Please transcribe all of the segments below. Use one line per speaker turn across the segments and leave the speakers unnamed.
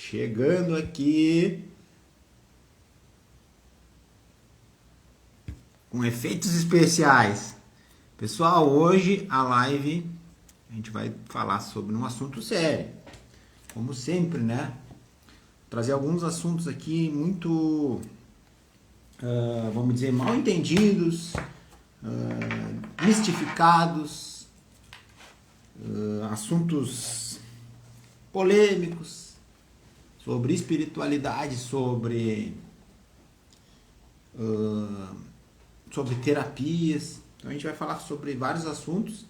Chegando aqui com efeitos especiais. Pessoal, hoje a live a gente vai falar sobre um assunto sério. Como sempre, né? Trazer alguns assuntos aqui muito, vamos dizer, mal entendidos, mistificados, assuntos polêmicos, sobre espiritualidade, sobre terapias. Então a gente vai falar sobre vários assuntos.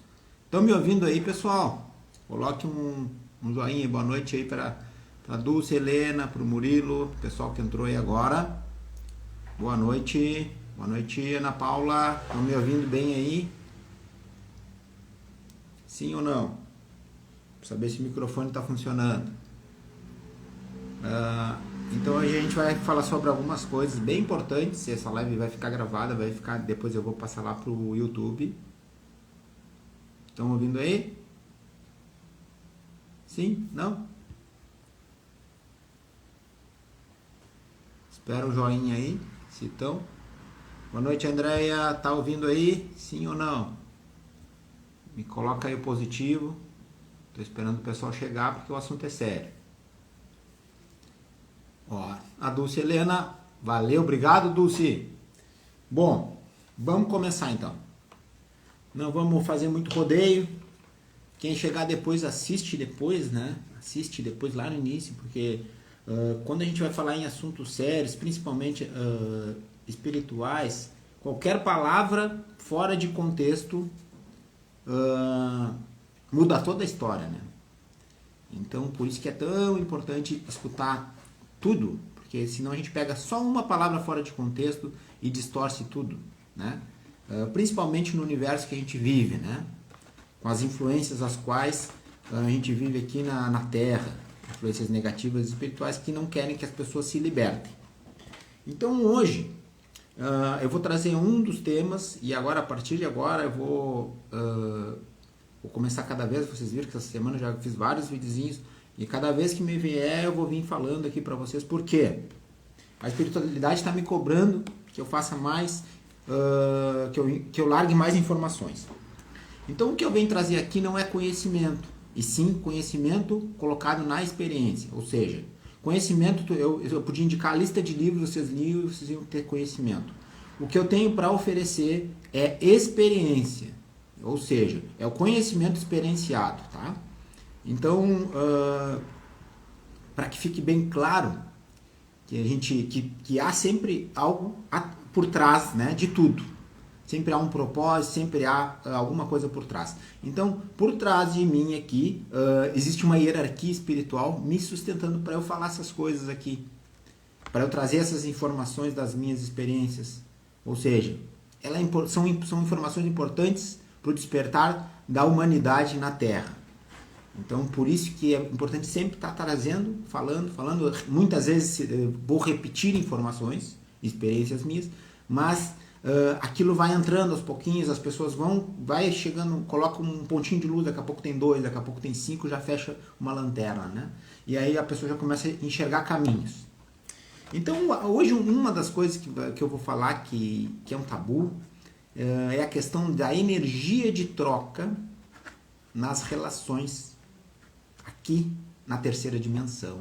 Estão me ouvindo aí, pessoal? Coloque um joinha e boa noite aí para a Dulce, Helena, para o Murilo, pessoal que entrou aí agora. Boa noite. Boa noite, Ana Paula. Estão me ouvindo bem aí? Sim ou não? Para saber se o microfone está funcionando. Então hoje a gente vai falar sobre algumas coisas bem importantes. Essa live vai ficar gravada, depois eu vou passar lá pro YouTube. Estão ouvindo aí? Sim? Não? Espera o joinha aí, se estão. Boa noite, Andréia. Tá ouvindo aí? Sim ou não? Me coloca aí o positivo. Tô esperando o pessoal chegar porque o assunto é sério. Ó, a Dulce Helena, valeu, obrigado, Dulce. Bom, vamos começar então. Não vamos fazer muito rodeio. Quem chegar depois, assiste depois, né? Assiste depois lá no início, porque quando a gente vai falar em assuntos sérios, principalmente espirituais, qualquer palavra fora de contexto muda toda a história, né? Então, por isso que é tão importante escutar tudo, porque senão a gente pega só uma palavra fora de contexto e distorce tudo, né? Principalmente no universo que a gente vive, né? Com as influências as quais a gente vive aqui na Terra, influências negativas e espirituais que não querem que as pessoas se libertem. Então hoje eu vou trazer um dos temas e agora, a partir de agora, eu vou começar cada vez, vocês viram que essa semana eu já fiz vários videozinhos e cada vez que me vier eu vou vir falando aqui para vocês. Por quê? A espiritualidade está me cobrando que eu faça mais, que eu largue mais informações. Então o que eu venho trazer aqui não é conhecimento, e sim conhecimento colocado na experiência. Ou seja, conhecimento, eu podia indicar a lista de livros, vocês liam e vocês iam ter conhecimento. O que eu tenho para oferecer é experiência, ou seja, é o conhecimento experienciado, tá? Então, para que fique bem claro que há sempre algo por trás, né, de tudo. Sempre há um propósito, sempre há alguma coisa por trás. Então, por trás de mim aqui, existe uma hierarquia espiritual me sustentando para eu falar essas coisas aqui. Para eu trazer essas informações das minhas experiências. Ou seja, são informações importantes para o despertar da humanidade na Terra. Então, por isso que é importante sempre estar trazendo, falando. Muitas vezes vou repetir informações, experiências minhas, mas aquilo vai entrando aos pouquinhos, as pessoas vai chegando, coloca um pontinho de luz, daqui a pouco tem 2, daqui a pouco tem 5, já fecha uma lanterna, né? E aí a pessoa já começa a enxergar caminhos. Então, hoje uma das coisas que eu vou falar que é um tabu é a questão da energia de troca nas relações aqui na terceira dimensão.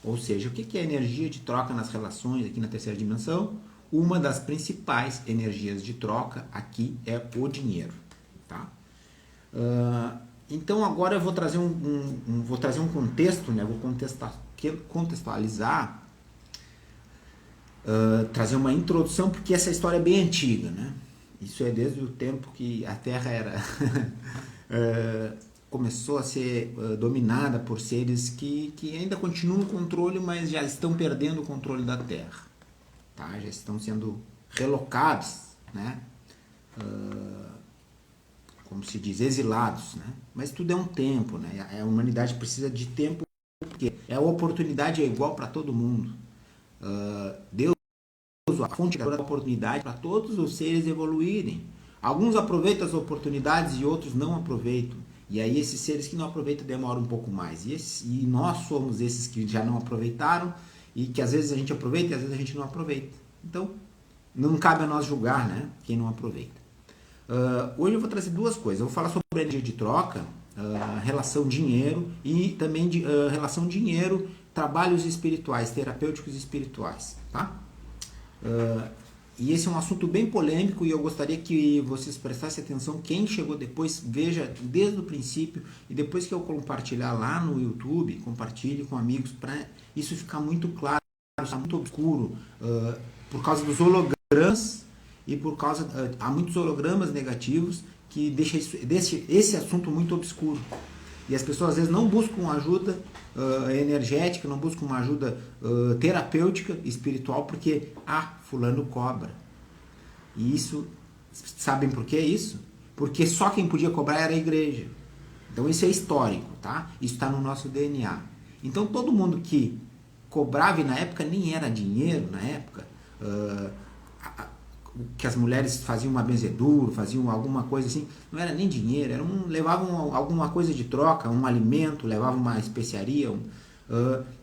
Ou seja, o que é energia de troca nas relações aqui na terceira dimensão? Uma das principais energias de troca aqui é o dinheiro, tá? Então agora eu vou trazer vou trazer um contexto, né? Vou contextualizar, trazer uma introdução, porque essa história é bem antiga, né? Isso é desde o tempo que a Terra era começou a ser dominada por seres que ainda continuam no controle, mas já estão perdendo o controle da Terra. Tá? Já estão sendo relocados, né? Como se diz, exilados, né? Mas tudo é um tempo, né? A humanidade precisa de tempo, porque a oportunidade é igual para todo mundo. Deus, a fonte da oportunidade para todos os seres evoluírem. Alguns aproveitam as oportunidades e outros não aproveitam. E aí esses seres que não aproveitam demoram um pouco mais. E nós somos esses que já não aproveitaram e que às vezes a gente aproveita e às vezes a gente não aproveita. Então, não cabe a nós julgar, né, quem não aproveita. Hoje eu vou trazer duas coisas. Eu vou falar sobre a energia de troca, relação dinheiro e também relação dinheiro, trabalhos espirituais, terapêuticos espirituais, tá? E esse é um assunto bem polêmico e eu gostaria que vocês prestassem atenção. Quem chegou depois, veja desde o princípio e depois que eu compartilhar lá no YouTube, compartilhe com amigos para isso ficar muito claro, está muito obscuro, por causa dos hologramas e por causa há muitos hologramas negativos que deixa esse assunto muito obscuro. E as pessoas às vezes não buscam ajuda energética, não buscam uma ajuda terapêutica, espiritual, porque fulano cobra. E isso, sabem por que isso? Porque só quem podia cobrar era a igreja. Então isso é histórico, tá? Isso está no nosso DNA. Então todo mundo que cobrava, e na época nem era dinheiro, na época, que as mulheres faziam uma benzedouro, faziam alguma coisa assim, não era nem dinheiro, levavam alguma coisa de troca, um alimento, levavam uma especiaria,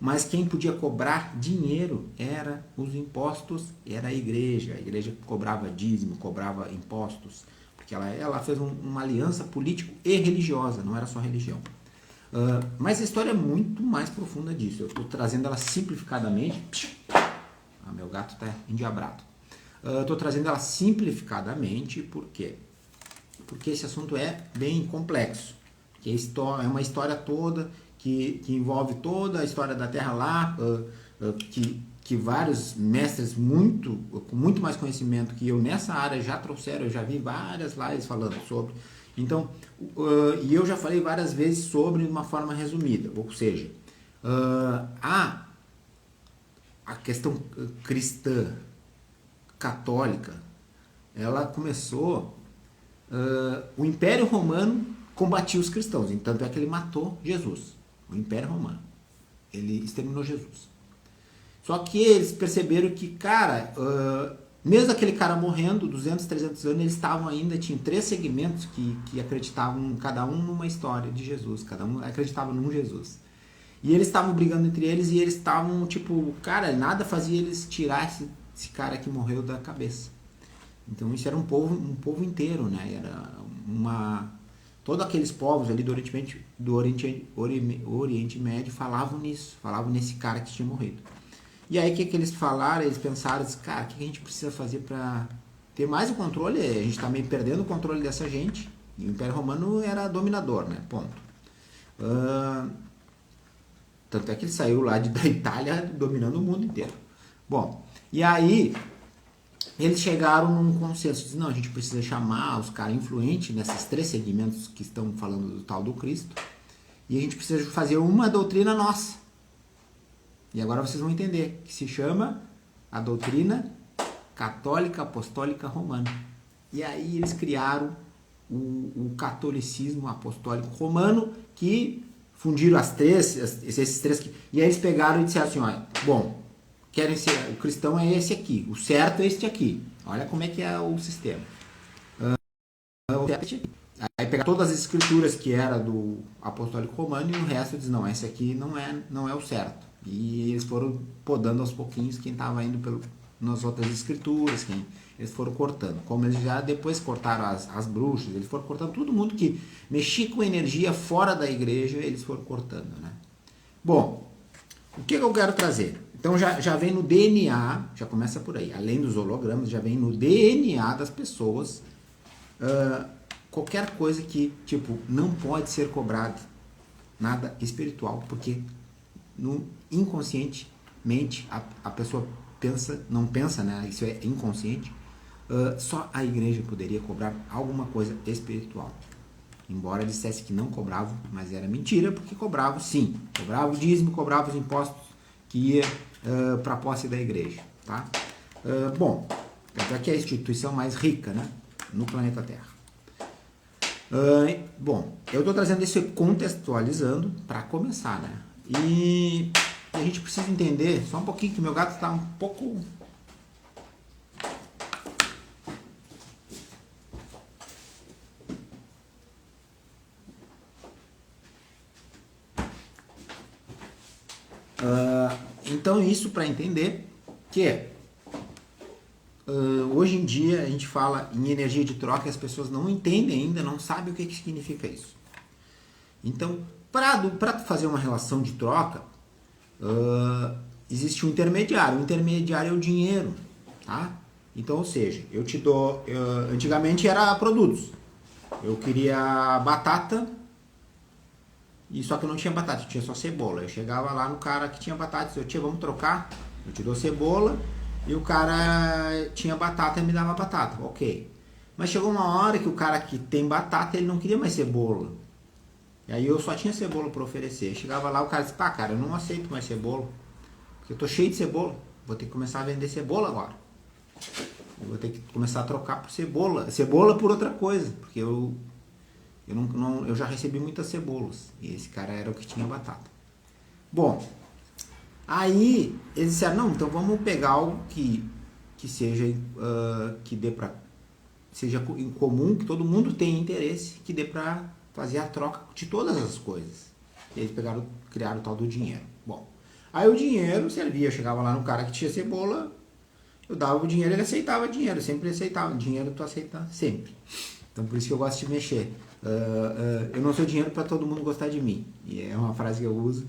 mas quem podia cobrar dinheiro era os impostos, era a igreja cobrava dízimo, cobrava impostos, porque ela fez uma aliança político e religiosa, não era só religião. Mas a história é muito mais profunda disso, eu estou trazendo ela simplificadamente. Meu gato está endiabrado. Estou trazendo ela simplificadamente, por quê? Porque esse assunto é bem complexo. Que é uma história toda que envolve toda a história da Terra lá, que vários mestres com muito mais conhecimento que eu nessa área já trouxeram, eu já vi várias lives falando sobre. Então, e eu já falei várias vezes sobre de uma forma resumida, ou seja, a questão cristã, católica, ela começou, o Império Romano combatia os cristãos, tanto é que ele matou Jesus, o Império Romano, ele exterminou Jesus. Só que eles perceberam que, cara, mesmo aquele cara morrendo, 200, 300 anos, eles estavam ainda, tinham 3 segmentos que acreditavam, cada um numa história de Jesus, cada um acreditava num Jesus. E eles estavam brigando entre eles e eles estavam, tipo, cara, nada fazia eles tirar esse cara que morreu da cabeça. Então isso era um povo inteiro, né? Era todos aqueles povos ali do Oriente Médio falavam nisso, falavam nesse cara que tinha morrido. E aí o que eles falaram? Eles pensaram, cara, o que a gente precisa fazer para ter mais o controle? A gente está meio perdendo o controle dessa gente. E o Império Romano era dominador, né? Ponto. Tanto é que ele saiu lá da Itália dominando o mundo inteiro. Bom, e aí eles chegaram num consenso, dizem, não, a gente precisa chamar os caras influentes nesses 3 segmentos que estão falando do tal do Cristo, e a gente precisa fazer uma doutrina nossa. E agora vocês vão entender, que se chama a doutrina católica apostólica romana. E aí eles criaram o catolicismo apostólico romano, que fundiram esses 3, e aí eles pegaram e disseram assim, olha, bom, o cristão é esse aqui, o certo é este aqui. Olha como é que é o sistema. Aí pegar todas as escrituras que era do apostólico romano e o resto diz, não, esse aqui não é o certo. E eles foram podando aos pouquinhos quem estava indo nas outras escrituras, eles foram cortando. Como eles já depois cortaram as bruxas, eles foram cortando todo mundo que mexia com energia fora da igreja, eles foram cortando, né? Bom, o que eu quero trazer? Então já vem no DNA, já começa por aí, além dos hologramas, já vem no DNA das pessoas qualquer coisa que, tipo, não pode ser cobrado, nada espiritual, porque inconscientemente a pessoa não pensa, né? Isso é inconsciente, só a igreja poderia cobrar alguma coisa espiritual. Embora dissesse que não cobrava, mas era mentira, porque cobrava sim, cobrava o dízimo, cobrava os impostos que ia para a posse da igreja, tá? Bom, aqui é a instituição mais rica, né, no planeta Terra. Bom, eu estou trazendo isso contextualizando para começar, né? E a gente precisa entender, só um pouquinho, que meu gato está um pouco... Então isso para entender que hoje em dia a gente fala em energia de troca e as pessoas não entendem ainda, não sabem o que significa isso. Então, para fazer uma relação de troca, existe um intermediário. O intermediário é o dinheiro, tá? Então, ou seja, eu te dou... antigamente era produtos. Eu queria batata, e só que eu não tinha batata, eu tinha só cebola. Eu chegava lá no cara que tinha batata e disse, vamos trocar? Eu te dou cebola, e o cara tinha batata e me dava batata. Ok. Mas chegou uma hora que o cara que tem batata, ele não queria mais cebola. E aí eu só tinha cebola para oferecer. Chegava lá, o cara disse, pá, cara, eu não aceito mais cebola. Porque eu tô cheio de cebola. Vou ter que começar a vender cebola agora. Eu vou ter que começar a trocar por cebola. Cebola por outra coisa. Porque eu já recebi muitas cebolas. E esse cara era o que tinha batata. Bom, aí eles disseram, não, então vamos pegar algo que seja, que dê pra, seja em comum, que todo mundo tenha interesse, que dê pra fazer a troca de todas as coisas. E eles criaram o tal do dinheiro. Bom, aí o dinheiro servia, eu chegava lá no cara que tinha cebola, eu dava o dinheiro, ele aceitava dinheiro, sempre aceitava. Dinheiro tu aceita sempre. Então por isso que eu gosto de mexer. Eu não sou dinheiro para todo mundo gostar de mim. E é uma frase que eu uso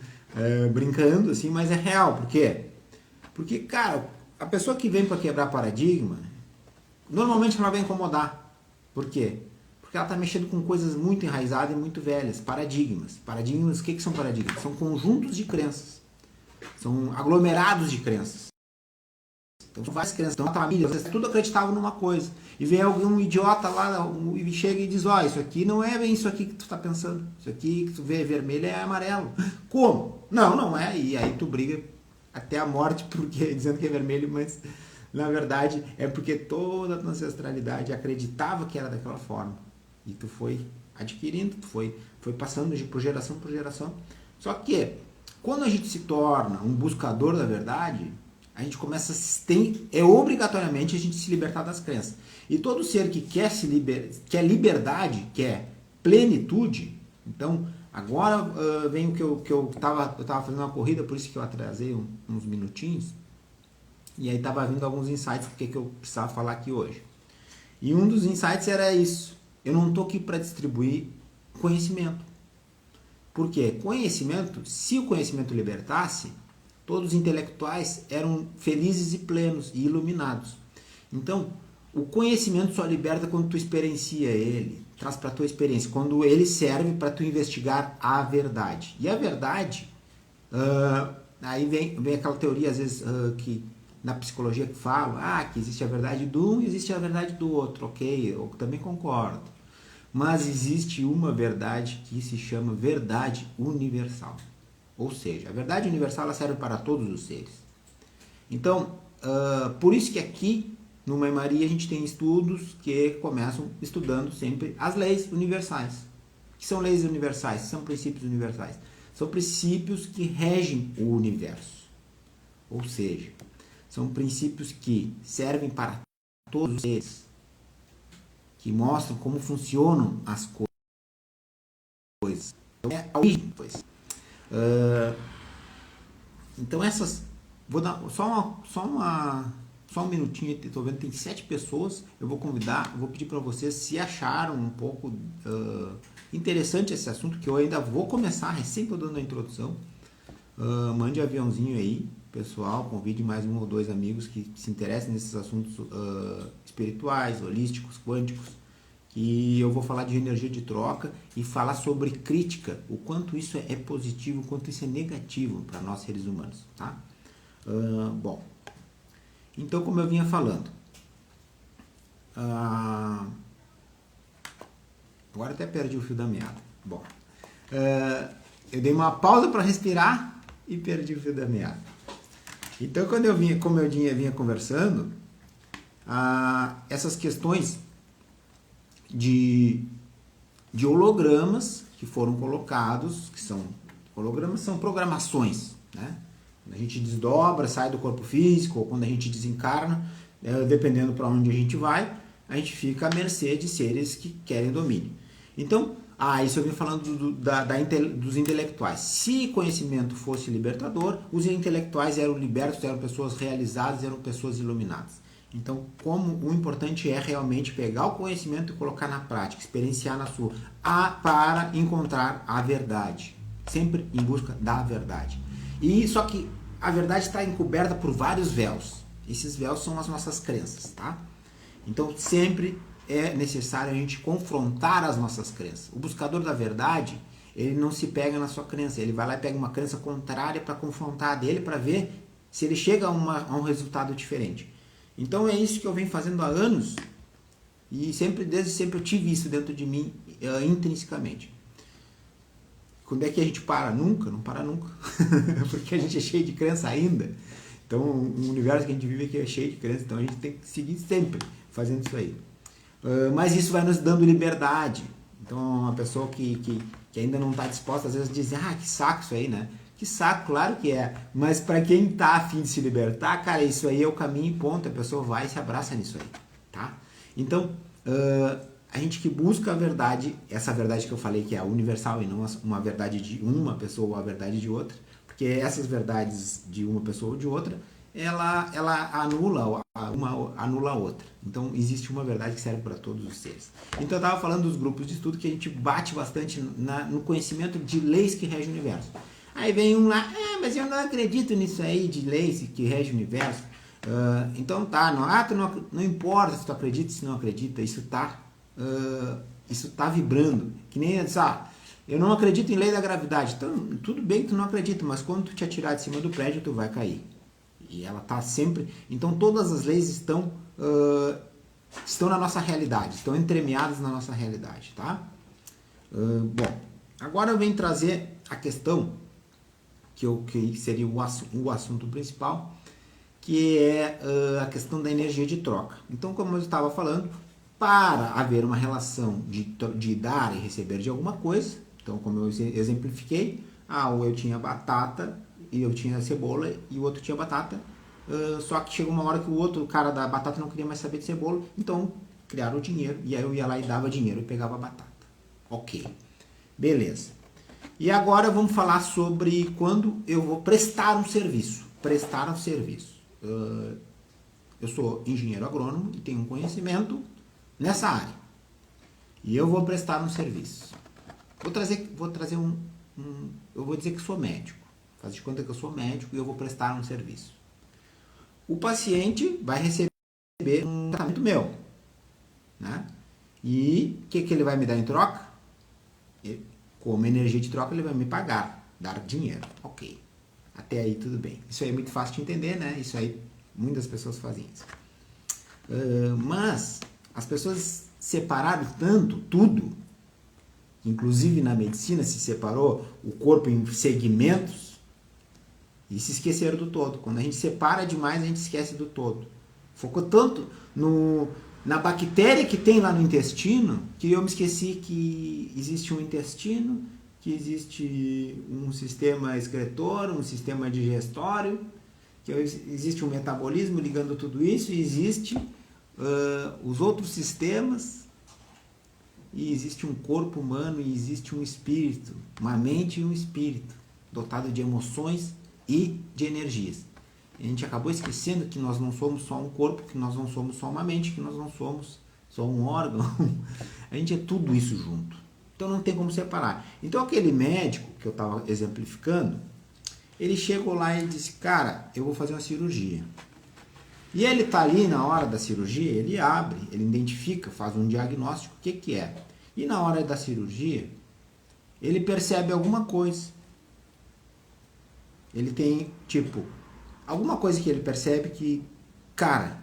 brincando, assim, mas é real. Por quê? Porque, cara, a pessoa que vem para quebrar paradigma, normalmente ela vai incomodar. Por quê? Porque ela está mexendo com coisas muito enraizadas e muito velhas. Paradigmas. Paradigmas, o que são paradigmas? São conjuntos de crenças. São aglomerados de crenças. Então, são várias crenças. Então, a família, vocês tudo acreditavam numa coisa. E vem algum idiota lá e chega e diz, ó, isso aqui não é bem isso aqui que tu está pensando. Isso aqui que tu vê vermelho é amarelo. Como? Não, não é. E aí tu briga até a morte porque dizendo que é vermelho, mas na verdade é porque toda a tua ancestralidade acreditava que era daquela forma. E tu foi adquirindo, tu foi passando por geração por geração. Só que quando a gente se torna um buscador da verdade, a gente começa obrigatoriamente a gente se libertar das crenças. E todo ser que quer quer liberdade, quer plenitude, então agora vem o que eu tava fazendo uma corrida, por isso que eu atrasei uns minutinhos, e aí tava vindo alguns insights do que eu precisava falar aqui hoje. E um dos insights era isso: eu não estou aqui para distribuir conhecimento. Por quê? Conhecimento, se o conhecimento libertasse, todos os intelectuais eram felizes e plenos e iluminados. Então, o conhecimento só liberta quando tu experiencia ele, traz para a tua experiência, quando ele serve para tu investigar a verdade. E a verdade, aí vem aquela teoria, às vezes, que na psicologia que fala, que existe a verdade do um e existe a verdade do outro. Ok, eu também concordo. Mas existe uma verdade que se chama verdade universal. Ou seja, a verdade universal ela serve para todos os seres. Então, por isso que aqui no Mãe Maria a gente tem estudos que começam estudando sempre as leis universais. O que são leis universais? São princípios universais. São princípios que regem o universo. Ou seja, são princípios que servem para todos os seres, que mostram como funcionam as coisas. É a origem das coisas. Então essas, vou dar só um minutinho, estou vendo, tem 7 pessoas, eu vou pedir para vocês, se acharam um pouco interessante esse assunto, que eu ainda vou começar, recém estou dando a introdução, mande aviãozinho aí, pessoal, convide mais 1 ou 2 amigos que se interessem nesses assuntos espirituais, holísticos, quânticos, que eu vou falar de energia de troca e falar sobre crítica, o quanto isso é positivo, o quanto isso é negativo para nós seres humanos, tá? Bom, então como eu vinha falando, agora até perdi o fio da meada. Bom, eu dei uma pausa para respirar e perdi o fio da meada. Então como eu vinha conversando, essas questões de hologramas que foram colocados, hologramas são programações, né? Quando a gente desdobra, sai do corpo físico, ou quando a gente desencarna, dependendo para onde a gente vai, a gente fica à mercê de seres que querem domínio. Então, Isso eu vim falando dos intelectuais. Se conhecimento fosse libertador, os intelectuais eram libertos, eram pessoas realizadas, eram pessoas iluminadas. Então, como o importante é realmente pegar o conhecimento e colocar na prática, experienciar na sua, para encontrar a verdade. Sempre em busca da verdade. E só que a verdade está encoberta por vários véus. Esses véus são as nossas crenças, tá? Então, sempre é necessário a gente confrontar as nossas crenças. O buscador da verdade, ele não se pega na sua crença, ele vai lá e pega uma crença contrária para confrontar a dele, para ver se ele chega a um resultado diferente. Então é isso que eu venho fazendo há anos e desde sempre eu tive isso dentro de mim intrinsecamente. Quando é que a gente para? Nunca, não para nunca, porque a gente é cheio de crença ainda. Então o universo que a gente vive aqui é cheio de crença, então a gente tem que seguir sempre fazendo isso aí. Mas isso vai nos dando liberdade. Então uma pessoa que ainda não está disposta, às vezes diz, que saco isso aí, né? Que saco, claro que é. Mas para quem está a fim de se libertar, cara, isso aí é o caminho e ponto. A pessoa vai e se abraça nisso aí, tá? Então, a gente que busca a verdade, essa verdade que eu falei que é universal e não uma verdade de uma pessoa ou a verdade de outra, porque essas verdades de uma pessoa ou de outra, ela anula a outra. Então, existe uma verdade que serve para todos os seres. Então, eu estava falando dos grupos de estudo que a gente bate bastante no conhecimento de leis que regem o universo. Aí vem um lá, mas eu não acredito nisso aí de leis que regem o universo. Então tá, não importa se tu acredita, se não acredita, isso tá vibrando. Que nem eu não acredito em lei da gravidade. Então, tudo bem que tu não acredita, mas quando tu te atirar de cima do prédio, tu vai cair. E ela tá sempre... Então todas as leis estão na nossa realidade, estão entremeadas na nossa realidade, tá? Bom, agora eu venho trazer a questão que seria o assunto principal, que é a questão da energia de troca. Então, como eu estava falando, para haver uma relação de dar e receber de alguma coisa, então como eu exemplifiquei, eu tinha batata e eu tinha cebola e o outro tinha batata, só que chegou uma hora que o outro cara da batata não queria mais saber de cebola, então criaram o dinheiro e aí eu ia lá e dava dinheiro e pegava a batata. Ok, beleza. E agora vamos falar sobre quando eu vou prestar um serviço. Prestar um serviço. Eu sou engenheiro agrônomo e tenho um conhecimento nessa área. E eu vou prestar um serviço. Vou trazer eu vou dizer que sou médico. Faz de conta que eu sou médico e eu vou prestar um serviço. O paciente vai receber um tratamento meu, né? E o que ele vai me dar em troca? Como energia de troca, ele vai me pagar, dar dinheiro. Ok. Até aí tudo bem. Isso aí é muito fácil de entender, né? Isso aí, muitas pessoas fazem isso. Mas as pessoas separaram tanto tudo, inclusive na medicina se separou o corpo em segmentos e se esqueceram do todo. Quando a gente separa demais, a gente esquece do todo. Focou tanto na bactéria que tem lá no intestino, que eu me esqueci que existe um intestino, que existe um sistema excretor, um sistema digestório, que existe um metabolismo ligando tudo isso, e existe os outros sistemas, e existe um corpo humano, e existe um espírito, uma mente e um espírito, dotado de emoções e de energias. A gente acabou esquecendo que nós não somos só um corpo, que nós não somos só uma mente, que nós não somos só um órgão. A gente é tudo isso junto. Então não tem como separar. Então aquele médico que eu estava exemplificando, ele chegou lá e disse, cara, eu vou fazer uma cirurgia. E ele está ali na hora da cirurgia, ele abre, ele identifica, faz um diagnóstico, o que é. E na hora da cirurgia, ele percebe alguma coisa. Ele tem, alguma coisa que ele percebe que, cara,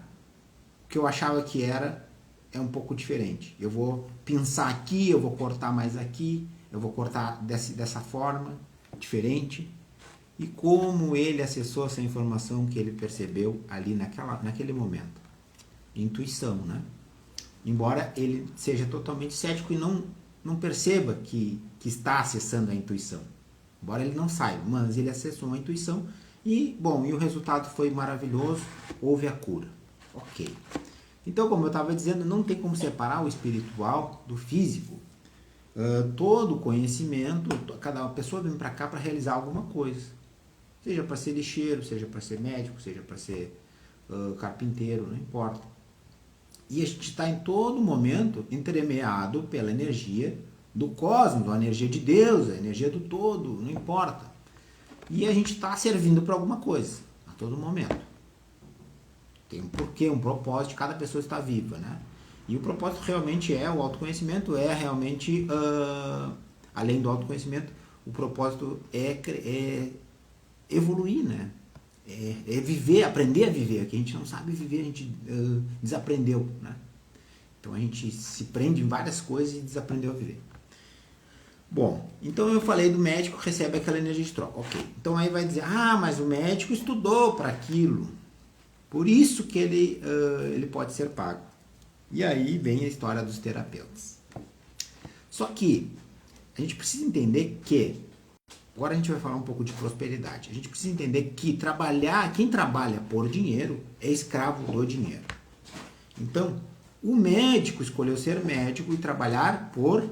o que eu achava que era é um pouco diferente. Eu vou pinçar aqui, eu vou cortar mais aqui, eu vou cortar dessa forma, diferente. E como ele acessou essa informação que ele percebeu ali naquele momento? Intuição, né? Embora ele seja totalmente cético e não perceba que está acessando a intuição. Embora ele não saiba, mas ele acessou a intuição e o resultado foi maravilhoso, houve a cura. Ok. Então, como eu estava dizendo, não tem como separar o espiritual do físico. todo conhecimento, cada pessoa vem para cá para realizar alguma coisa. Seja para ser lixeiro, seja para ser médico, seja para ser carpinteiro, não importa. E a gente está em todo momento entremeado pela energia do cosmos, a energia de Deus, a energia do todo, não importa. E a gente está servindo para alguma coisa, a todo momento. Tem um porquê, um propósito, cada pessoa está viva, né? E o propósito realmente é o autoconhecimento, é realmente, além do autoconhecimento, o propósito é evoluir, né? É viver, aprender a viver, que a gente não sabe viver, a gente desaprendeu, né? Então a gente se prende em várias coisas e desaprendeu a viver. Bom, então eu falei do médico que recebe aquela energia de troca, ok. Então aí vai dizer, mas o médico estudou para aquilo, por isso que ele pode ser pago. E aí vem a história dos terapeutas. Só que a gente precisa entender que, agora a gente vai falar um pouco de prosperidade, a gente precisa entender que quem trabalha por dinheiro é escravo do dinheiro. Então, o médico escolheu ser médico e trabalhar por...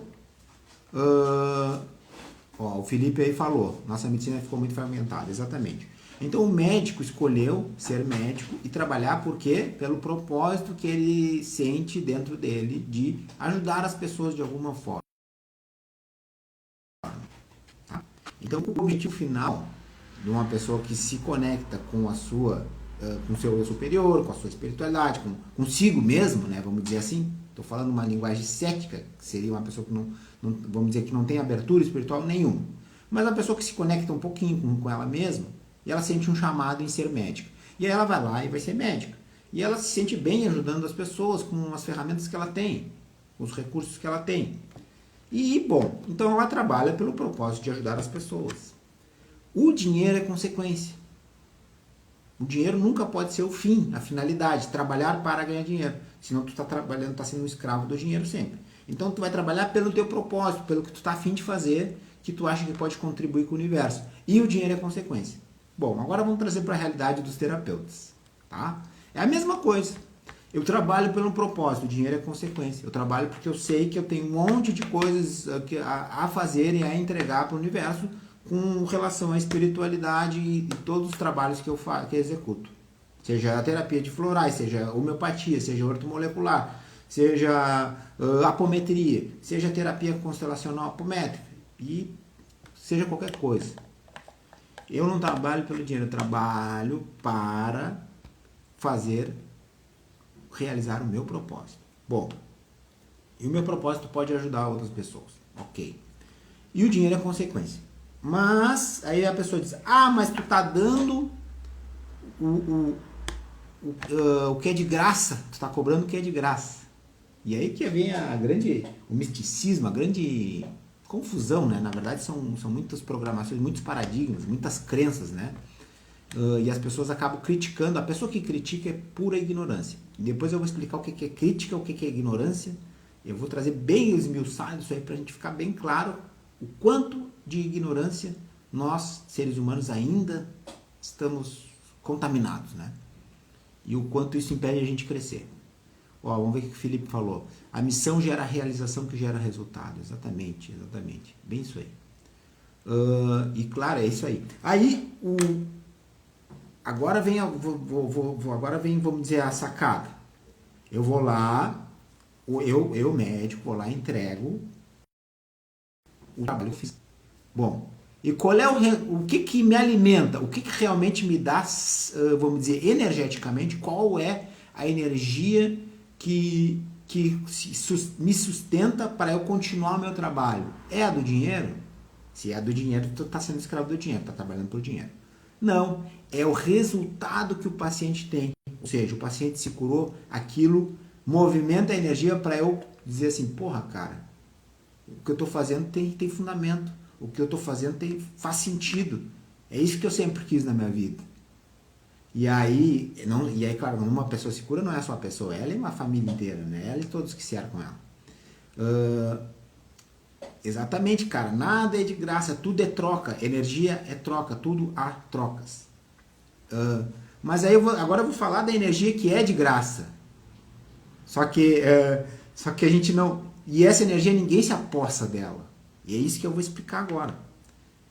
o Felipe aí falou, nossa medicina ficou muito fragmentada, exatamente. Então o médico escolheu ser médico e trabalhar por quê? Pelo propósito que ele sente dentro dele de ajudar as pessoas de alguma forma. Tá? Então o objetivo final de uma pessoa que se conecta com a sua, com o seu eu superior, com a sua espiritualidade, consigo mesmo, né? Vamos dizer assim, estou falando uma linguagem cética, que seria uma pessoa que não, vamos dizer que não tem abertura espiritual nenhuma, mas uma pessoa que se conecta um pouquinho com ela mesma, e ela sente um chamado em ser médica. E aí ela vai lá e vai ser médica. E ela se sente bem ajudando as pessoas com as ferramentas que ela tem, os recursos que ela tem. E, bom, então ela trabalha pelo propósito de ajudar as pessoas. O dinheiro é consequência. O dinheiro nunca pode ser o fim, a finalidade, trabalhar para ganhar dinheiro. Senão tu está trabalhando, está sendo um escravo do dinheiro sempre. Então tu vai trabalhar pelo teu propósito, pelo que tu está a fim de fazer, que tu acha que pode contribuir com o universo. E o dinheiro é consequência. Bom, agora vamos trazer para a realidade dos terapeutas. Tá? É a mesma coisa. Eu trabalho pelo propósito, o dinheiro é consequência. Eu trabalho porque eu sei que eu tenho um monte de coisas a fazer e a entregar para o universo com relação à espiritualidade e todos os trabalhos que eu executo. Seja a terapia de florais, seja homeopatia, seja ortomolecular, seja apometria, seja terapia constelacional apométrica e seja qualquer coisa. Eu não trabalho pelo dinheiro, eu trabalho para realizar o meu propósito. Bom, e o meu propósito pode ajudar outras pessoas, ok. E o dinheiro é consequência. Mas, aí a pessoa diz, mas tu tá dando o que é de graça, tu tá cobrando o que é de graça. E aí que vem o misticismo, a grande confusão, né? Na verdade são muitas programações, muitos paradigmas, muitas crenças, né? E as pessoas acabam criticando. A pessoa que critica é pura ignorância. Depois eu vou explicar o que é crítica, o que é ignorância. Eu vou trazer bem esmiuçado isso aí para a gente ficar bem claro o quanto de ignorância nós, seres humanos, ainda estamos contaminados, né? E o quanto isso impede a gente crescer. Vamos ver o que o Felipe falou. A missão gera a realização que gera resultado. Exatamente, exatamente. Bem isso aí. E claro, é isso aí. Aí, agora vem, vamos dizer, a sacada. Eu vou lá, eu médico, vou lá e entrego o trabalho que eu fiz. Bom, e qual é o que me alimenta? O que realmente me dá, vamos dizer, energeticamente, qual é a energia que me sustenta para eu continuar o meu trabalho? É a do dinheiro? Se é a do dinheiro, tu está sendo escravo do dinheiro, está trabalhando por dinheiro. Não, é o resultado que o paciente tem. Ou seja, o paciente se curou, aquilo movimenta a energia para eu dizer assim, porra, cara, o que eu estou fazendo tem fundamento. O que eu estou fazendo faz sentido. É isso que eu sempre quis na minha vida. E aí, claro, uma pessoa se cura não é só a pessoa, ela e uma família inteira, né? Ela e todos que cercam ela. Exatamente, cara. Nada é de graça, tudo é troca. Energia é troca, tudo há trocas. Mas aí agora eu vou falar da energia que é de graça. Só que a gente não... E essa energia ninguém se apossa dela. E é isso que eu vou explicar agora.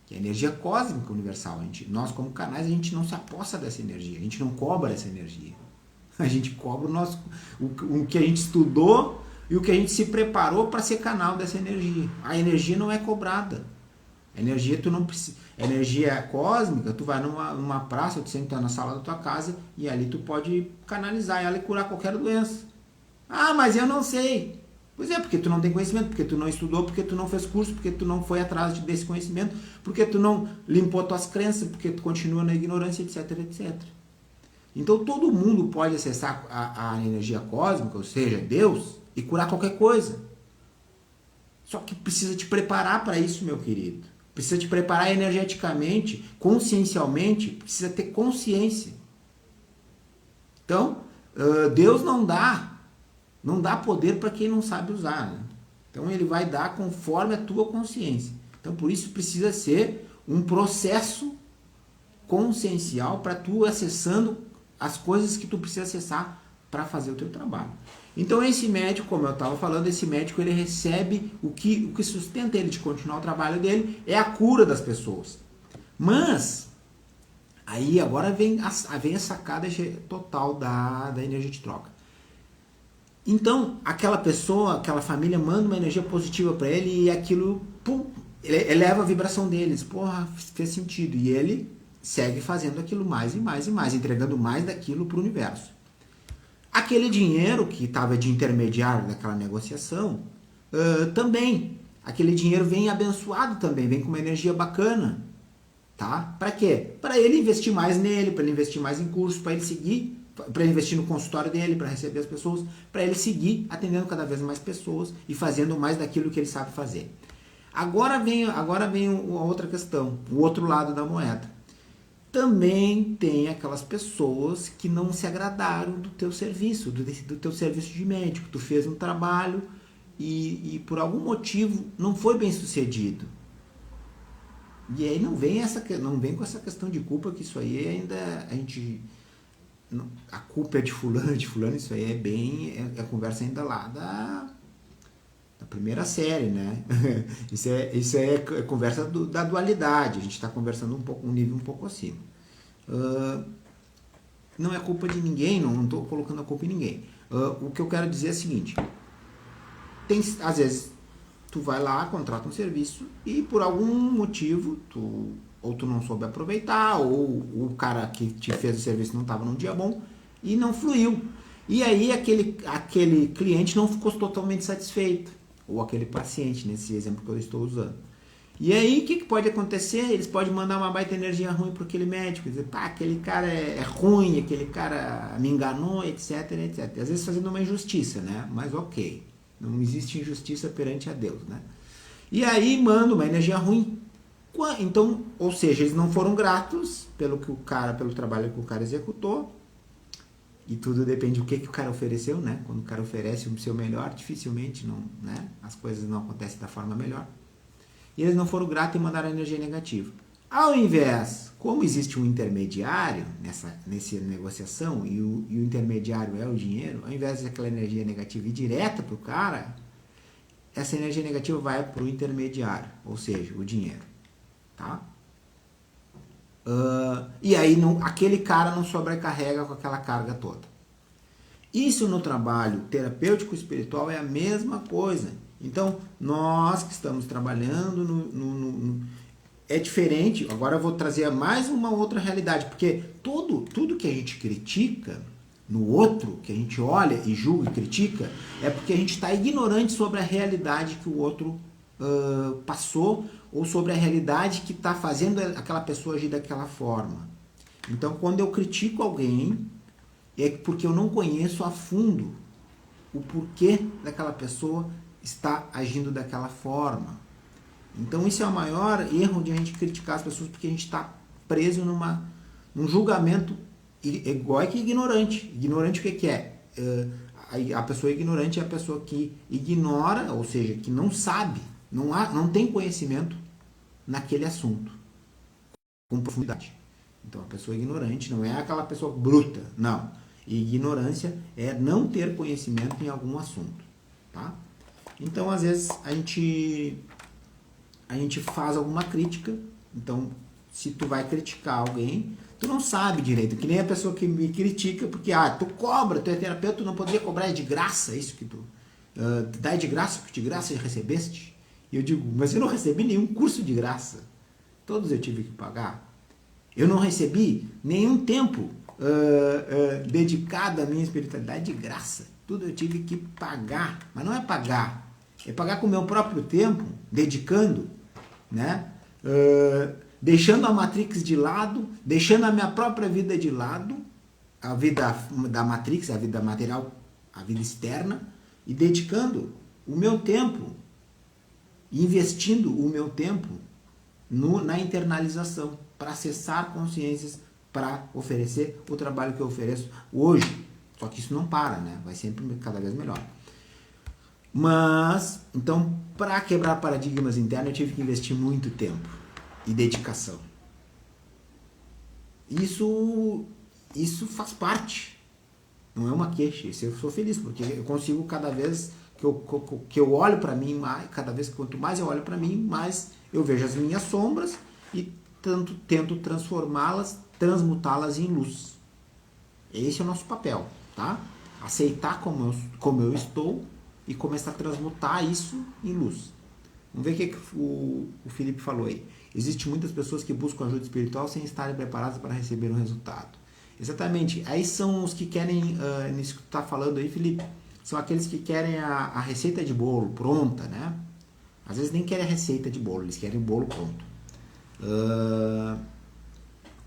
Que é a energia cósmica universal. Nós, como canais, a gente não se apossa dessa energia. A gente não cobra essa energia. A gente cobra o que a gente estudou e o que a gente se preparou para ser canal dessa energia. A energia não é cobrada. A energia tu não precisa. A energia cósmica, tu vai numa praça, tu senta na sala da tua casa e ali tu pode canalizar ela e curar qualquer doença. Ah, mas eu não sei. Pois é, porque tu não tem conhecimento, porque tu não estudou, porque tu não fez curso, porque tu não foi atrás desse conhecimento, porque tu não limpou tuas crenças, porque tu continua na ignorância, etc, etc. Então todo mundo pode acessar a energia cósmica, ou seja, Deus, e curar qualquer coisa. Só que precisa te preparar para isso, meu querido. Precisa te preparar energeticamente, consciencialmente, precisa ter consciência. Então, Deus não dá poder para quem não sabe usar. Né? Então ele vai dar conforme a tua consciência. Então por isso precisa ser um processo consciencial para tu acessando as coisas que tu precisa acessar para fazer o teu trabalho. Então esse médico, como eu estava falando, esse médico ele recebe o que sustenta ele de continuar o trabalho dele é a cura das pessoas. Mas aí agora vem a sacada total da energia de troca. Então, aquela pessoa, aquela família manda uma energia positiva para ele e aquilo, pum, eleva a vibração deles. Porra, fez sentido. E ele segue fazendo aquilo mais e mais e mais, entregando mais daquilo para o universo. Aquele dinheiro que estava de intermediário daquela negociação, também, aquele dinheiro vem abençoado também, vem com uma energia bacana. Tá? Para quê? Para ele investir mais nele, para ele investir mais em curso, para ele seguir, para ele investir no consultório dele, para receber as pessoas, para ele seguir atendendo cada vez mais pessoas e fazendo mais daquilo que ele sabe fazer. Agora vem a outra questão, o outro lado da moeda. Também tem aquelas pessoas que não se agradaram do teu serviço, do teu serviço de médico. Tu fez um trabalho e por algum motivo não foi bem sucedido. E aí não vem com essa questão de culpa, que isso aí ainda a culpa é de fulano, isso aí é a conversa ainda lá da primeira série, né? Isso é conversa da dualidade, a gente está conversando um nível um pouco acima. Não é culpa de ninguém, não estou colocando a culpa em ninguém. O que eu quero dizer é o seguinte, às vezes tu vai lá, contrata um serviço e por algum motivo ou tu não soube aproveitar, ou o cara que te fez o serviço não estava num dia bom e não fluiu. E aí aquele cliente não ficou totalmente satisfeito, ou aquele paciente, nesse exemplo que eu estou usando. E aí o que pode acontecer? Eles podem mandar uma baita energia ruim para aquele médico, dizer, pá, aquele cara é ruim, aquele cara me enganou, etc, etc. Às vezes fazendo uma injustiça, né? Mas ok. Não existe injustiça perante a Deus, né? E aí manda uma energia ruim. Então, ou seja, eles não foram gratos pelo trabalho que o cara executou. E tudo depende do que o cara ofereceu, né? Quando o cara oferece o seu melhor, dificilmente né? As coisas não acontecem da forma melhor. E eles não foram gratos e mandaram energia negativa. Ao invés, como existe um intermediário nessa negociação, e o intermediário é o dinheiro, ao invés daquela energia negativa ir direta para o cara, essa energia negativa vai para o intermediário, ou seja, o dinheiro. Tá? E aí aquele cara não sobrecarrega com aquela carga toda. Isso no trabalho terapêutico espiritual é a mesma coisa. Então, nós que estamos trabalhando é diferente. Agora eu vou trazer mais uma outra realidade, porque tudo que a gente critica no outro, que a gente olha e julga e critica, é porque a gente está ignorante sobre a realidade que o outro passou, ou sobre a realidade que está fazendo aquela pessoa agir daquela forma. Então, quando eu critico alguém, é porque eu não conheço a fundo o porquê daquela pessoa está agindo daquela forma. Então isso é o maior erro de a gente criticar as pessoas, porque a gente está preso num julgamento egóico e ignorante. Ignorante o que é? A pessoa ignorante é a pessoa que ignora, ou seja, que não sabe, não tem conhecimento naquele assunto com profundidade. Então a pessoa ignorante não é aquela pessoa bruta, não. E ignorância é não ter conhecimento em algum assunto, tá? Então, às vezes, a gente faz alguma crítica. Então, se tu vai criticar alguém, tu não sabe direito. Que nem a pessoa que me critica porque, tu cobra, tu é terapeuta, tu não poderia cobrar de graça isso que tu dá de graça, porque de graça recebeste. E eu digo, mas eu não recebi nenhum curso de graça. Todos eu tive que pagar. Eu não recebi nenhum tempo dedicado à minha espiritualidade de graça. Tudo eu tive que pagar. Mas não é pagar. É pagar com o meu próprio tempo, dedicando, né? Deixando a Matrix de lado, deixando a minha própria vida de lado, a vida da Matrix, a vida material, a vida externa, e dedicando o meu tempo, investindo o meu tempo na internalização, para acessar consciências, para oferecer o trabalho que eu ofereço hoje. Só que isso não para, né? Vai sempre cada vez melhor. Mas, então, para quebrar paradigmas internos, eu tive que investir muito tempo e dedicação. Isso faz parte. Não é uma queixa. Isso eu sou feliz, porque eu consigo cada vez que eu olho para mim, cada vez quanto mais eu olho para mim, mais eu vejo as minhas sombras e tento transformá-las, transmutá-las em luz. Esse é o nosso papel, tá? Aceitar como eu estou e começar a transmutar isso em luz. Vamos ver o que o Felipe falou aí. Existem muitas pessoas que buscam ajuda espiritual sem estarem preparadas para receber um resultado. Exatamente. Aí são os que querem, nisso que tu está falando aí, Felipe, são aqueles que querem a receita de bolo pronta, né? Às vezes nem querem a receita de bolo, eles querem o bolo pronto.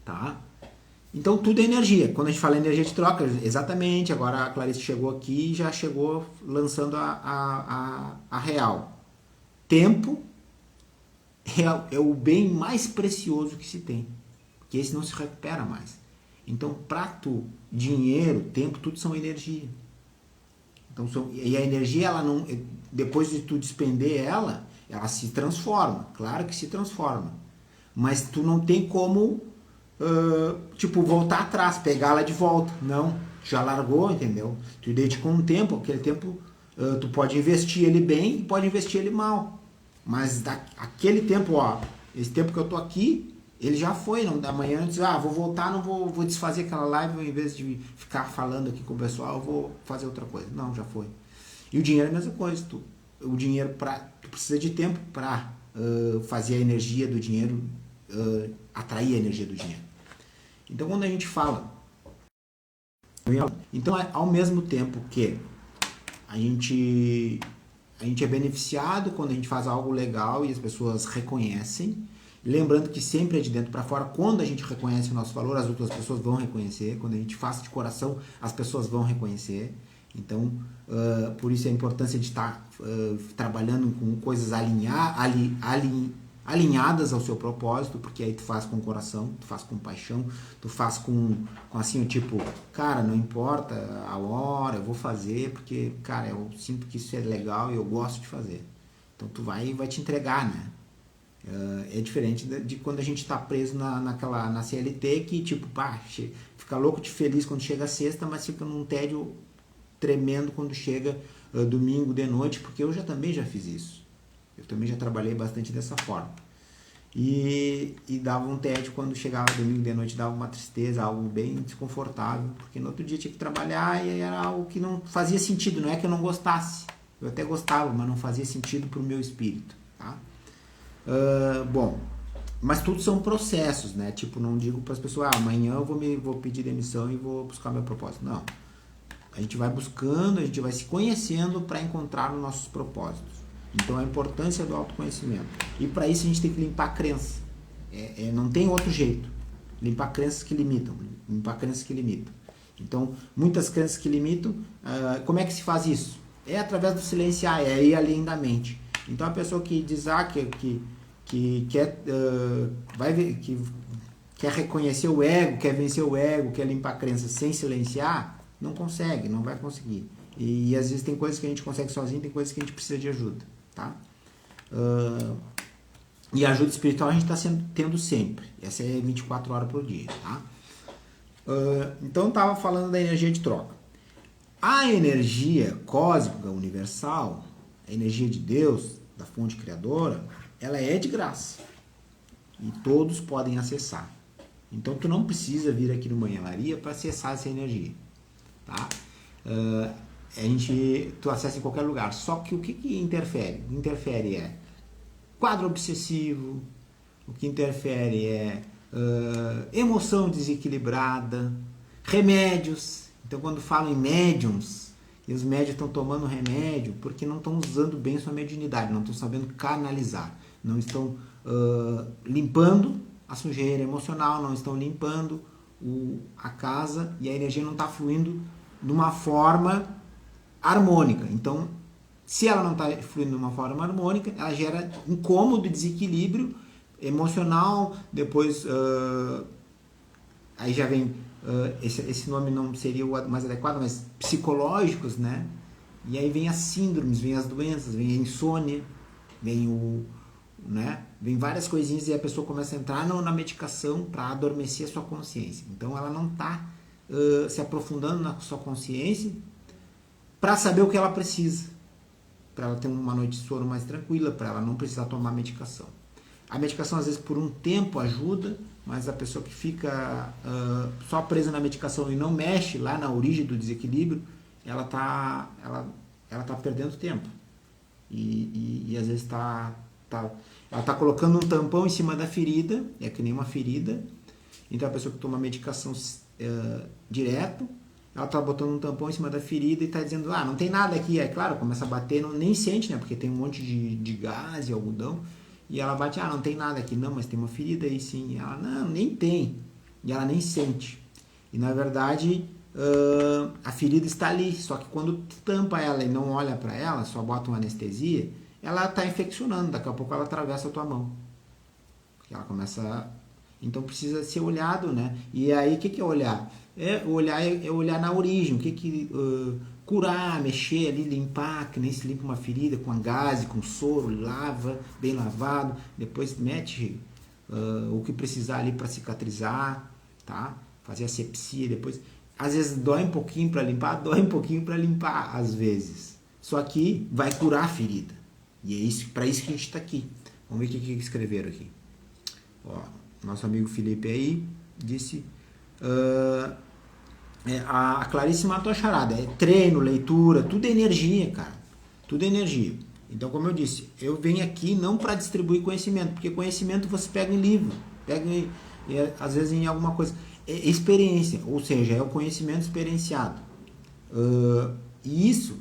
Tá? Então tudo é energia. Quando a gente fala energia de troca, exatamente, agora a Clarice chegou aqui e já chegou lançando a real. Tempo é o bem mais precioso que se tem, porque esse não se recupera mais. Então, dinheiro, tempo, tudo são energia. Então, e a energia, ela não, depois de tu despender ela se transforma. Claro que se transforma. Mas tu não tem como, voltar atrás, pegá-la de volta. Não, já largou, entendeu? Tu dedicou um tempo, aquele tempo, tu pode investir ele bem e pode investir ele mal. Mas aquele tempo, esse tempo que eu tô aqui, ele já foi. Não, amanhã eu disse, vou voltar, não vou desfazer aquela live, em vez de ficar falando aqui com o pessoal, eu vou fazer outra coisa. Não, já foi. E o dinheiro é a mesma coisa. O dinheiro, tu precisa de tempo para fazer a energia do dinheiro, atrair a energia do dinheiro. Então, quando a gente fala... Então, ao mesmo tempo que a gente é beneficiado quando a gente faz algo legal e as pessoas reconhecem, lembrando que sempre é de dentro para fora. Quando a gente reconhece o nosso valor, as outras pessoas vão reconhecer. Quando a gente faz de coração, as pessoas vão reconhecer. Então, por isso a importância de estar trabalhando com coisas alinhadas ao seu propósito, porque aí tu faz com o coração, tu faz com paixão, tu faz com assim, tipo, cara, não importa a hora, eu vou fazer, porque, cara, eu sinto que isso é legal e eu gosto de fazer. Então tu vai te entregar, né? É diferente de quando a gente está preso na CLT, que tipo, fica louco de feliz quando chega a sexta, mas fica num tédio tremendo quando chega domingo de noite, porque eu também já fiz isso. Eu também já trabalhei bastante dessa forma. E dava um tédio quando chegava domingo de noite, dava uma tristeza, algo bem desconfortável, porque no outro dia tinha que trabalhar e era algo que não fazia sentido. Não é que eu não gostasse, eu até gostava, mas não fazia sentido para o meu espírito, tá? Bom, mas tudo são processos, né? Tipo, não digo para as pessoas, amanhã eu vou pedir demissão e vou buscar meu propósito. Não. A gente vai buscando, a gente vai se conhecendo para encontrar os nossos propósitos. Então, a importância do autoconhecimento. E para isso a gente tem que limpar a crença. Não tem outro jeito. Limpar crenças que limitam. Então, muitas crenças que limitam, como é que se faz isso? É através do silenciar, é ir além da mente. Então, a pessoa que diz que quer reconhecer o ego, quer vencer o ego, quer limpar a crença sem silenciar, não consegue, não vai conseguir. E às vezes tem coisas que a gente consegue sozinho, tem coisas que a gente precisa de ajuda, tá? E a ajuda espiritual a gente está tendo sempre. Essa é 24 horas por dia, tá? Então eu estava falando da energia de troca. A energia cósmica universal, a energia de Deus, da fonte criadora, ela é de graça. E todos podem acessar. Então, tu não precisa vir aqui no Manhã Maria para acessar essa energia. Tá? Tu acessa em qualquer lugar. Só que o que interfere? O que interfere é quadro obsessivo, o que interfere é emoção desequilibrada, remédios. Então, quando falam em médiums, e os médios estão tomando remédio porque não estão usando bem sua mediunidade, não estão sabendo canalizar, não estão limpando a sujeira emocional, não estão limpando a casa e a energia não está fluindo de uma forma harmônica. Então, se ela não está fluindo de uma forma harmônica, ela gera incômodo, desequilíbrio emocional, depois aí já vem, esse nome não seria o mais adequado, mas psicológicos, né? E aí vem as síndromes, vem as doenças, vem a insônia, vem vem várias coisinhas e a pessoa começa a entrar na medicação para adormecer a sua consciência. Então ela não está se aprofundando na sua consciência para saber o que ela precisa, para ela ter uma noite de sono mais tranquila, para ela não precisar tomar medicação. A medicação às vezes por um tempo ajuda, mas a pessoa que fica só presa na medicação e não mexe lá na origem do desequilíbrio, ela tá perdendo tempo. E às vezes ela está colocando um tampão em cima da ferida, é que nem uma ferida. Então a pessoa que toma medicação direto, ela está botando um tampão em cima da ferida e está dizendo, não tem nada aqui. É claro, começa a bater, nem sente, né? Porque tem um monte de gás e algodão. E ela bate, não tem nada aqui. Não, mas tem uma ferida aí sim. E ela, não, nem tem. E ela nem sente. E na verdade, a ferida está ali. Só que quando tu tampa ela e não olha para ela, só bota uma anestesia, ela está infeccionando. Daqui a pouco ela atravessa a tua mão. Porque ela começa... Então precisa ser olhado, né? E aí o que é olhar? Olhar na origem. Curar, mexer ali, limpar, que nem se limpa uma ferida com gaze, com soro, lava, bem lavado, depois mete o que precisar ali para cicatrizar, tá? Fazer asepsia, depois, às vezes dói um pouquinho para limpar, às vezes. Só que vai curar a ferida. E é isso, para isso que a gente está aqui. Vamos ver o que escreveram aqui. Ó, nosso amigo Felipe aí disse... a Clarice matou a charada. É treino, leitura, tudo é energia, cara. Tudo é energia. Então, como eu disse, eu venho aqui não para distribuir conhecimento, porque conhecimento você pega em livro, às vezes em alguma coisa. É experiência, ou seja, é o conhecimento experienciado. E isso,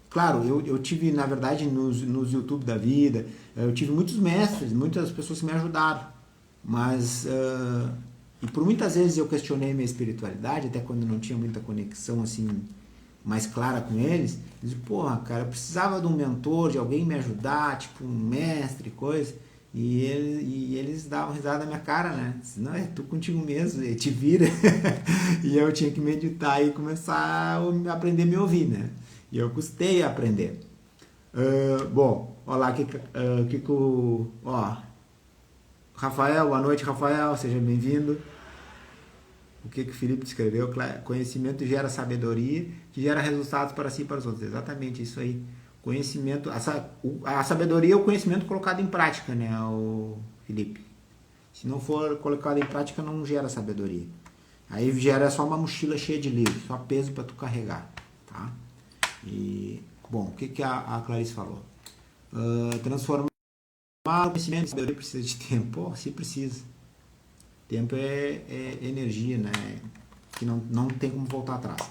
claro, eu tive, na verdade, nos YouTube da vida, eu tive muitos mestres, muitas pessoas que me ajudaram, mas... E por muitas vezes eu questionei minha espiritualidade, até quando não tinha muita conexão assim mais clara com eles. Eu disse, porra, cara, eu precisava de um mentor, de alguém me ajudar, tipo um mestre, coisa. E eles davam risada na minha cara, né? Disse, não, é tu contigo mesmo, te vira. E eu tinha que meditar e começar a aprender a me ouvir, né? E eu custei a aprender. Bom, olha lá Rafael, boa noite, Rafael, seja bem-vindo. O que o Felipe escreveu? Conhecimento gera sabedoria, que gera resultados para si e para os outros. Exatamente, isso aí. Conhecimento, a sabedoria é o conhecimento colocado em prática, né, o Felipe? Se não for colocado em prática, não gera sabedoria. Aí gera só uma mochila cheia de livros, só peso para tu carregar, tá? E, bom, o que a Clarice falou? Transformar o conhecimento em sabedoria precisa de tempo. Pô, se precisa. Tempo é energia, né? Que não tem como voltar atrás.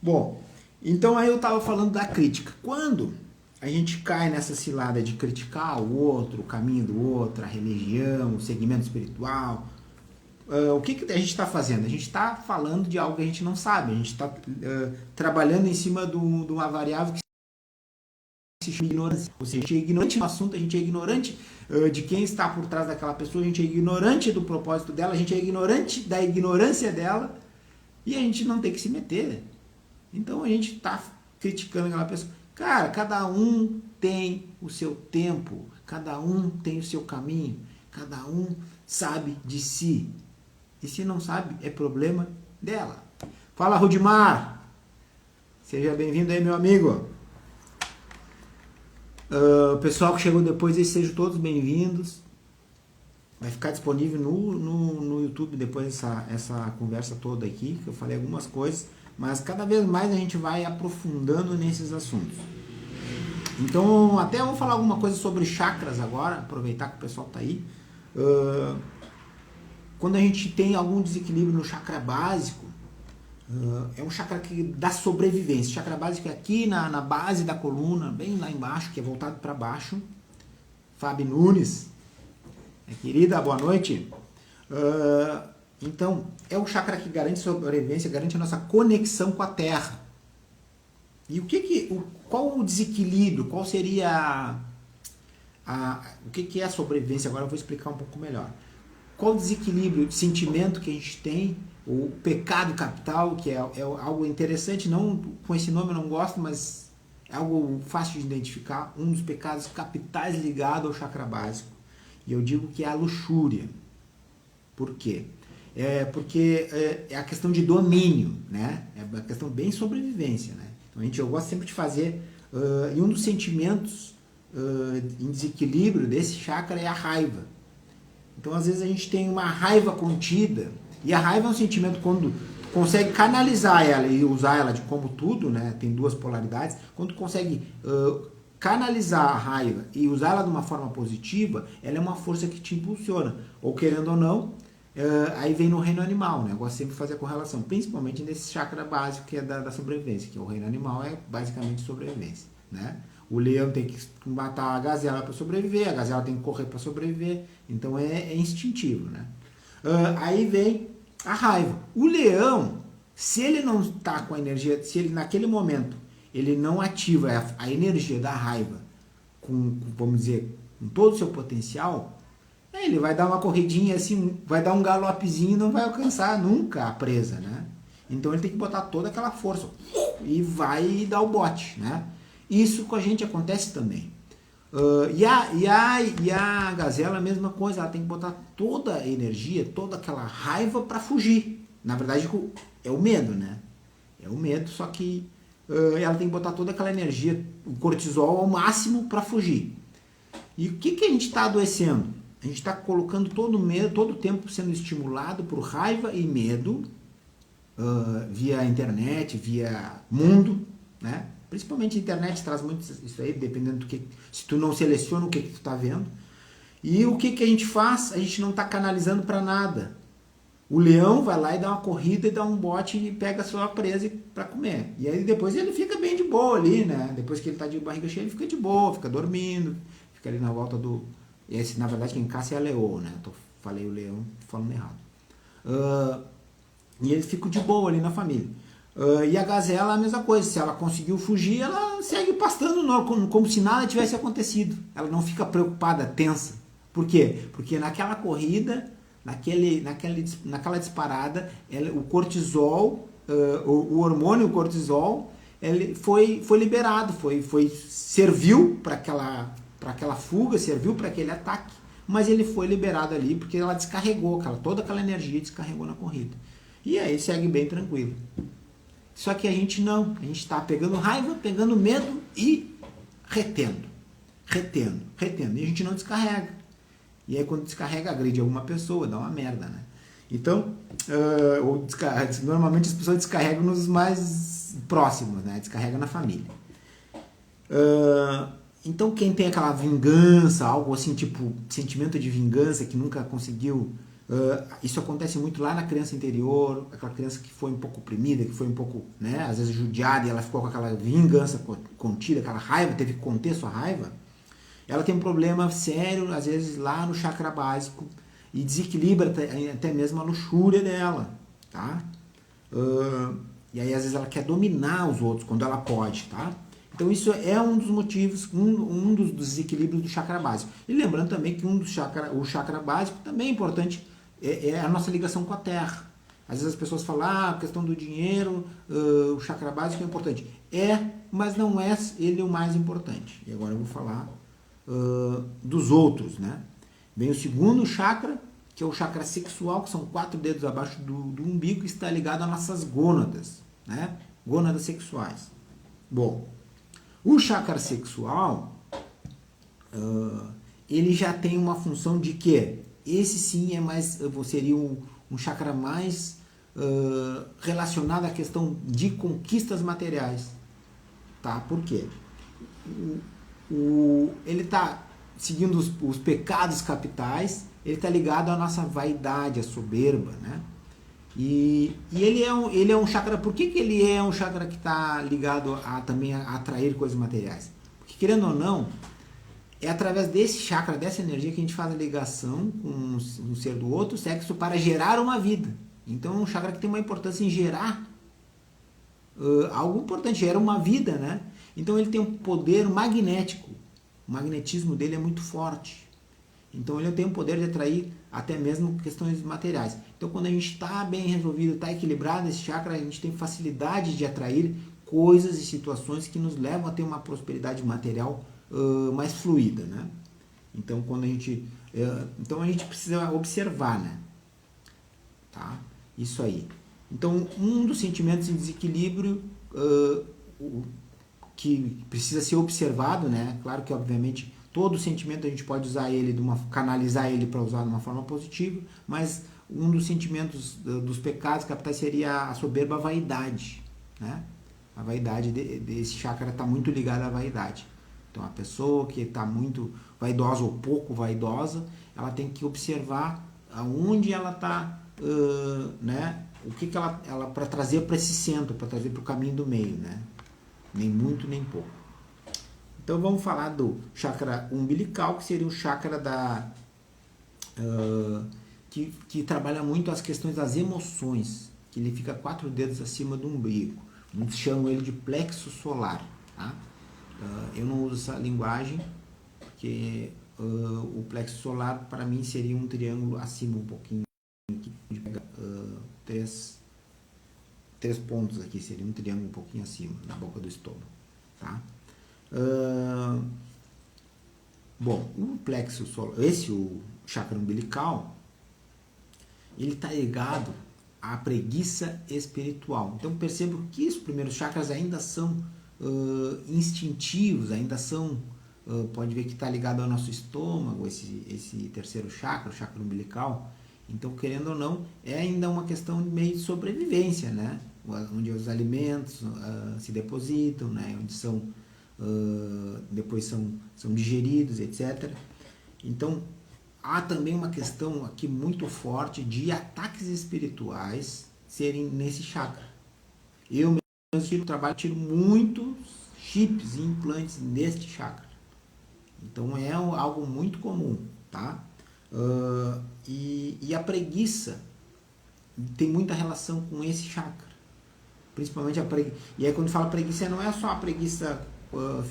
Bom, então aí eu estava falando da crítica. Quando a gente cai nessa cilada de criticar o outro, o caminho do outro, a religião, o segmento espiritual, o que a gente está fazendo? A gente está falando de algo que a gente não sabe. A gente está trabalhando em cima de uma variável que se chama ignorância. Ou seja, a gente é ignorante no assunto, a gente é ignorante de quem está por trás daquela pessoa, a gente é ignorante do propósito dela, a gente é ignorante da ignorância dela e a gente não tem que se meter. Então a gente está criticando aquela pessoa. Cara, cada um tem o seu tempo, cada um tem o seu caminho, cada um sabe de si. E se não sabe, é problema dela. Fala, Rudimar! Seja bem-vindo aí, meu amigo. O pessoal que chegou depois, eles sejam todos bem-vindos. Vai ficar disponível no YouTube depois essa conversa toda aqui, que eu falei algumas coisas, mas cada vez mais a gente vai aprofundando nesses assuntos. Então, até eu vou falar alguma coisa sobre chakras agora, aproveitar que o pessoal está aí. Quando a gente tem algum desequilíbrio no chakra básico, é um chakra que dá sobrevivência. O chakra básico é aqui na base da coluna, bem lá embaixo, que é voltado para baixo. Fábio Nunes, querida, boa noite. Então, é o chakra que garante sobrevivência, garante a nossa conexão com a Terra. E qual o desequilíbrio? Qual seria o que é a sobrevivência? Agora eu vou explicar um pouco melhor. Qual o desequilíbrio de sentimento que a gente tem? O pecado capital, que é algo interessante, não com esse nome eu não gosto, mas é algo fácil de identificar. Um dos pecados capitais ligado ao chakra básico. E eu digo que é a luxúria. Por quê? Porque é a questão de domínio, né? É uma questão bem sobrevivência, né? Então, eu gosto sempre de fazer... e um dos sentimentos em desequilíbrio desse chakra é a raiva. Então, às vezes, a gente tem uma raiva contida. E a raiva é um sentimento quando consegue canalizar ela e usar ela de como tudo, né? Tem duas polaridades. Quando consegue canalizar a raiva e usar ela de uma forma positiva, ela é uma força que te impulsiona. Ou querendo ou não, aí vem no reino animal, né? Eu gosto sempre de fazer a correlação, principalmente nesse chakra básico que é da sobrevivência, que é o reino animal é basicamente sobrevivência, né? O leão tem que matar a gazela para sobreviver, a gazela tem que correr para sobreviver, então é instintivo, né? Aí vem a raiva. O leão, se ele não está com a energia, se ele naquele momento ele não ativa a energia da raiva vamos dizer, com todo o seu potencial, ele vai dar uma corridinha assim, vai dar um galopezinho e não vai alcançar nunca a presa, né? Então ele tem que botar toda aquela força e vai dar o bote, né? Isso com a gente acontece também. E a gazela, a mesma coisa, ela tem que botar toda a energia, toda aquela raiva para fugir. Na verdade, é o medo, né? É o medo, só que ela tem que botar toda aquela energia, o cortisol ao máximo para fugir. E o que a gente está adoecendo? A gente está colocando todo o tempo sendo estimulado por raiva e medo, via internet, via mundo, né? Principalmente a internet traz muito isso aí, dependendo do que... Se tu não seleciona o que tu está vendo. E o que a gente faz? A gente não está canalizando para nada. O leão vai lá e dá uma corrida e dá um bote e pega a sua presa para comer. E aí depois ele fica bem de boa ali, né? Depois que ele está de barriga cheia, ele fica de boa, fica dormindo, fica ali na volta do... Esse, na verdade, quem caça é a leoa, né? Falei o leão falando errado. E eles ficam de boa ali na família. E a gazela é a mesma coisa. Se ela conseguiu fugir, ela segue pastando como se nada tivesse acontecido. Ela não fica preocupada, tensa. Por quê? Porque naquela corrida, naquela disparada, o cortisol, o hormônio cortisol, ele foi liberado, serviu para aquela fuga, serviu para aquele ataque, mas ele foi liberado ali porque ela descarregou, toda aquela energia descarregou na corrida. E aí segue bem tranquilo. Só que a gente não, a gente está pegando raiva, pegando medo e retendo. E a gente não descarrega. E aí quando descarrega, agride alguma pessoa, dá uma merda, né? Então, normalmente as pessoas descarregam nos mais próximos, né? Descarrega na família. Então quem tem aquela vingança, algo assim, tipo sentimento de vingança que nunca conseguiu... isso acontece muito lá na criança interior, aquela criança que foi um pouco oprimida, que foi um pouco, né, às vezes judiada, e ela ficou com aquela vingança contida, aquela raiva, teve que conter sua raiva. Ela tem um problema sério, às vezes, lá no chakra básico, e desequilibra até mesmo a luxúria dela, tá? E aí, às vezes, ela quer dominar os outros quando ela pode, tá? Então, isso é um dos motivos, um dos desequilíbrios do chakra básico. E lembrando também que o chakra básico também é importante, é a nossa ligação com a Terra. Às vezes as pessoas falam, a questão do dinheiro, o chakra básico é importante. Mas não é ele o mais importante. E agora eu vou falar dos outros, né? Vem o segundo chakra, que é o chakra sexual, que são 4 dedos abaixo do umbigo, que está ligado às nossas gônadas, né? Gônadas sexuais. Bom, o chakra sexual, ele já tem uma função de que esse sim seria um chakra mais relacionado à questão de conquistas materiais. Tá? Por quê? Ele está seguindo os pecados capitais, ele está ligado à nossa vaidade, à soberba, né? E ele é um chakra. Por que ele é um chakra que está ligado também a atrair coisas materiais? Porque, querendo ou não, é através desse chakra, dessa energia, que a gente faz a ligação com um ser do outro sexo para gerar uma vida. Então é um chakra que tem uma importância em gerar algo importante, gera uma vida, né? Então ele tem um poder magnético. O magnetismo dele é muito forte. Então ele tem o poder de atrair até mesmo questões materiais. Então quando a gente está bem resolvido, está equilibrado esse chakra, a gente tem facilidade de atrair coisas e situações que nos levam a ter uma prosperidade material mais fluida, né? Então quando a gente precisa observar, né? Tá? Isso aí. Então um dos sentimentos em desequilíbrio que precisa ser observado, né? Claro que obviamente todo sentimento a gente pode usar ele canalizar ele para usar de uma forma positiva, mas um dos sentimentos dos pecados capitais seria a soberba, a vaidade, né? A vaidade desse chakra está muito ligada à vaidade. Então a pessoa que está muito vaidosa ou pouco vaidosa, ela tem que observar aonde ela está, né? O que ela para trazer para esse centro, para trazer para o caminho do meio, né? Nem muito nem pouco. Então vamos falar do chakra umbilical, que seria o chakra que trabalha muito as questões das emoções, que ele fica 4 dedos acima do umbigo. Muitos chamam ele de plexo solar. Tá? Eu não uso essa linguagem, porque o plexo solar para mim seria um triângulo acima um pouquinho, de pegar três pontos aqui, seria um triângulo um pouquinho acima, na boca do estômago. Tá? Bom, o plexo solar, o chakra umbilical, ele está ligado à preguiça espiritual. Então percebo que os primeiros chakras ainda são instintivos, ainda são, pode ver que está ligado ao nosso estômago, esse terceiro chakra, o chakra umbilical. Então, querendo ou não, é ainda uma questão meio de sobrevivência, né? Onde os alimentos se depositam, né? Onde depois são digeridos, etc. Então, há também uma questão aqui muito forte de ataques espirituais serem nesse chakra. Eu mesmo tiro muitos chips e implantes neste chakra. Então, é algo muito comum, tá? E a preguiça tem muita relação com esse chakra. Principalmente a preguiça. E aí quando fala preguiça, não é só a preguiça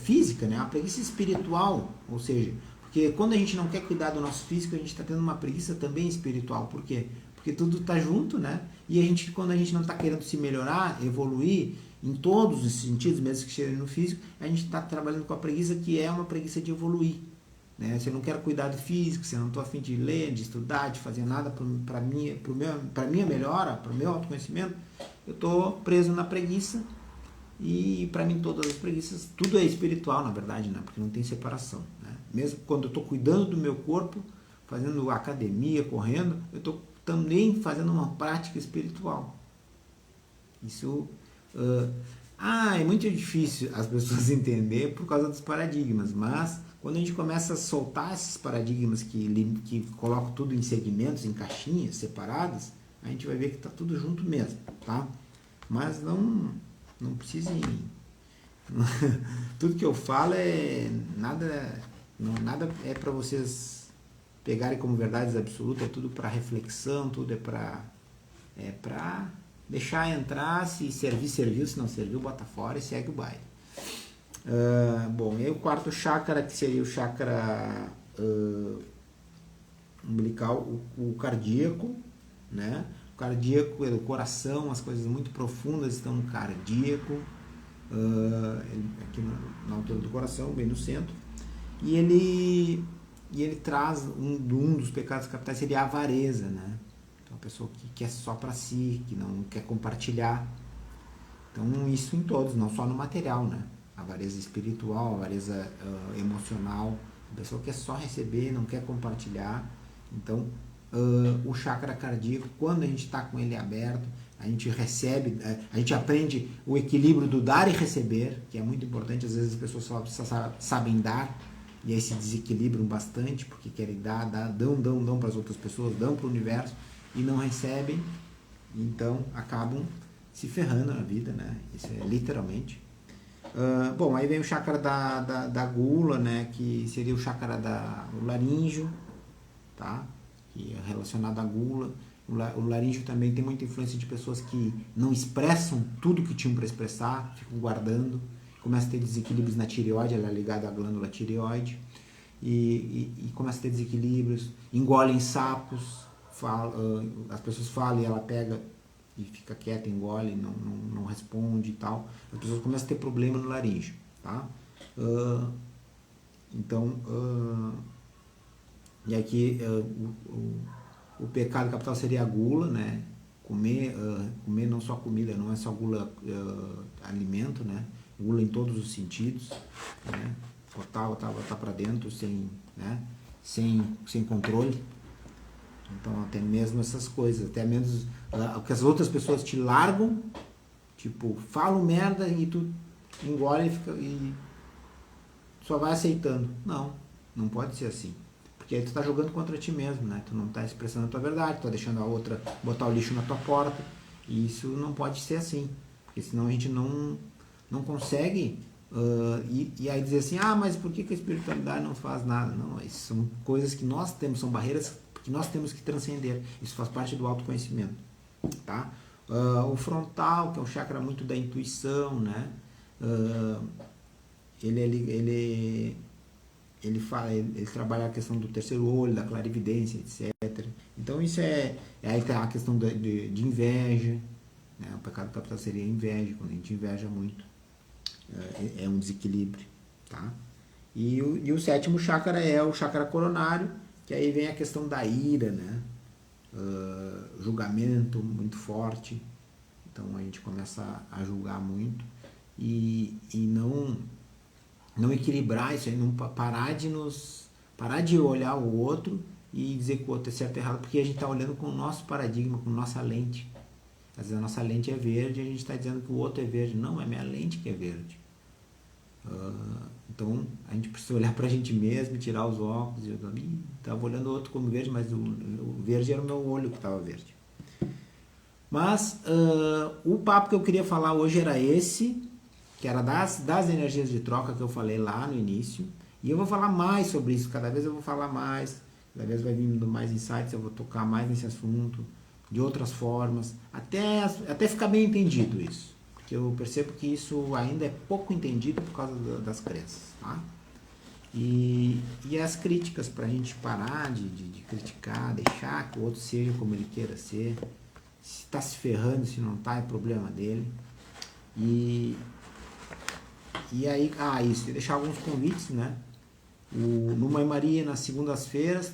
física, né? A preguiça espiritual. Ou seja, porque quando a gente não quer cuidar do nosso físico, a gente está tendo uma preguiça também espiritual. Por quê? Porque tudo está junto, né? E quando a gente não está querendo se melhorar, evoluir, em todos os sentidos, mesmo que seja no físico, a gente está trabalhando com a preguiça, que é uma preguiça de evoluir. Né? Se eu não quero cuidar do físico, se eu não estou a fim de ler, de estudar, de fazer nada para minha melhora, para o meu autoconhecimento, eu estou preso na preguiça. E para mim todas as preguiças, tudo é espiritual na verdade, né? Porque não tem separação. Né? Mesmo quando eu estou cuidando do meu corpo, fazendo academia, correndo, eu estou também fazendo uma prática espiritual. Isso é muito difícil as pessoas entender por causa dos paradigmas, mas quando a gente começa a soltar esses paradigmas que colocam tudo em segmentos, em caixinhas separadas, a gente vai ver que está tudo junto mesmo, tá? Mas não precisem... Tudo que eu falo nada é para vocês pegarem como verdades absolutas, é tudo para reflexão, tudo é para deixar entrar, se servir, serviu, se não serviu, bota fora e segue o baile. Bom, e aí o quarto chakra, que seria o chakra umbilical, o cardíaco, né? O cardíaco é o coração, as coisas muito profundas estão no cardíaco, aqui na altura do coração, bem no centro. E ele traz um dos pecados capitais, seria a avareza, né? Então, a pessoa que quer só para si, que não quer compartilhar. Então, isso em todos, não só no material, né? Avareza espiritual, avareza emocional, A pessoa quer só receber, não quer compartilhar. Então, o chakra cardíaco, quando a gente está com ele aberto, a gente recebe, a gente aprende o equilíbrio do dar e receber, que é muito importante. Às vezes as pessoas só sabem dar, e aí se desequilibram bastante, porque querem dar, dão para as outras pessoas, dão para o universo, e não recebem, então acabam se ferrando na vida, né? Isso é literalmente. Bom, aí vem o chakra da gula, né? Que seria o chakra do laríngeo, tá? Que é relacionado à gula. O laríngeo também tem muita influência de pessoas que não expressam tudo que tinham para expressar, ficam guardando, começa a ter desequilíbrios na tireoide, ela é ligada à glândula tireoide, e começa a ter desequilíbrios, engolem sapos, as pessoas falam e ela pega e fica quieta, engole, não responde e tal. As pessoas começam a ter problema no laríngeo, tá? Então, e aqui o pecado capital seria a gula, né? Comer não só comida, não é só gula alimento, né? Gula em todos os sentidos, né? Botar para dentro sem controle. Então, até mesmo essas coisas, até mesmo que as outras pessoas te largam, tipo, falam merda e tu engole e só vai aceitando. Não pode ser assim. Porque aí tu tá jogando contra ti mesmo, né? Tu não tá expressando a tua verdade, tu tá deixando a outra botar o lixo na tua porta. E isso não pode ser assim. Porque senão a gente não consegue e aí dizer assim, mas por que a espiritualidade não faz nada? Não, isso são coisas que nós temos, são barreiras que nós temos que transcender. Isso faz parte do autoconhecimento, tá? O frontal, que é um chakra muito da intuição, né? Ele trabalha a questão do terceiro olho, da clarividência, etc. Então isso aí tá a questão de inveja, né? O pecado capital seria a inveja, quando a gente inveja muito. É um desequilíbrio, tá? E o sétimo chakra é o chakra coronário, que aí vem a questão da ira, né? Julgamento muito forte, então a gente começa a julgar muito e não equilibrar isso aí, não parar de olhar o outro e dizer que o outro é certo ou errado, porque a gente está olhando com o nosso paradigma, com nossa lente. Às vezes a nossa lente é verde e a gente está dizendo que o outro é verde. Não, é minha lente que é verde. Então a gente precisa olhar para a gente mesmo, tirar os óculos. Eu estava olhando o outro como verde, mas o verde era o meu olho que estava verde. Mas o papo que eu queria falar hoje era esse, que era das energias de troca que eu falei lá no início. E eu vou falar mais sobre isso, cada vez eu vou falar mais, cada vez vai vindo mais insights, eu vou tocar mais nesse assunto, de outras formas, até ficar bem entendido isso. Porque eu percebo que isso ainda é pouco entendido por causa das crenças, tá? E as críticas, pra gente parar de criticar, deixar que o outro seja como ele queira ser. Se tá se ferrando, se não tá, é problema dele. E aí, isso, deixar alguns convites, né? No Mãe Maria, nas segundas-feiras,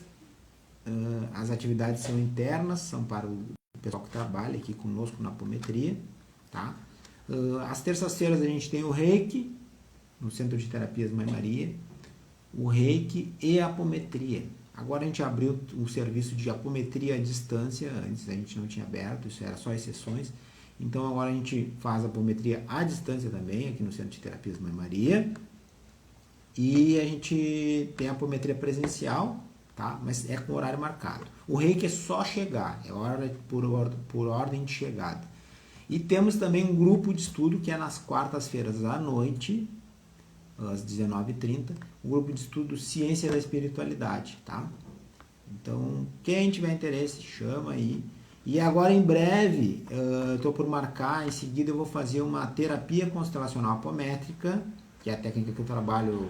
as atividades são internas, são para o pessoal que trabalha aqui conosco na apometria, tá? Às terças-feiras a gente tem o Reiki, no Centro de Terapias Mãe Maria, o Reiki e a apometria. Agora a gente abriu um serviço de apometria à distância, antes a gente não tinha aberto, isso era só exceções. Então agora a gente faz a apometria à distância também, aqui no Centro de Terapias Mãe Maria. E a gente tem a apometria presencial, tá? Mas é com horário marcado. O Reiki é só chegar, é hora por ordem de chegada. E temos também um grupo de estudo que é nas quartas-feiras à noite, às 19h30, um grupo de estudo Ciência da Espiritualidade, tá? Então, quem tiver interesse, chama aí. E agora, em breve, eu estou por marcar, em seguida eu vou fazer uma terapia constelacional apométrica, que é a técnica que eu trabalho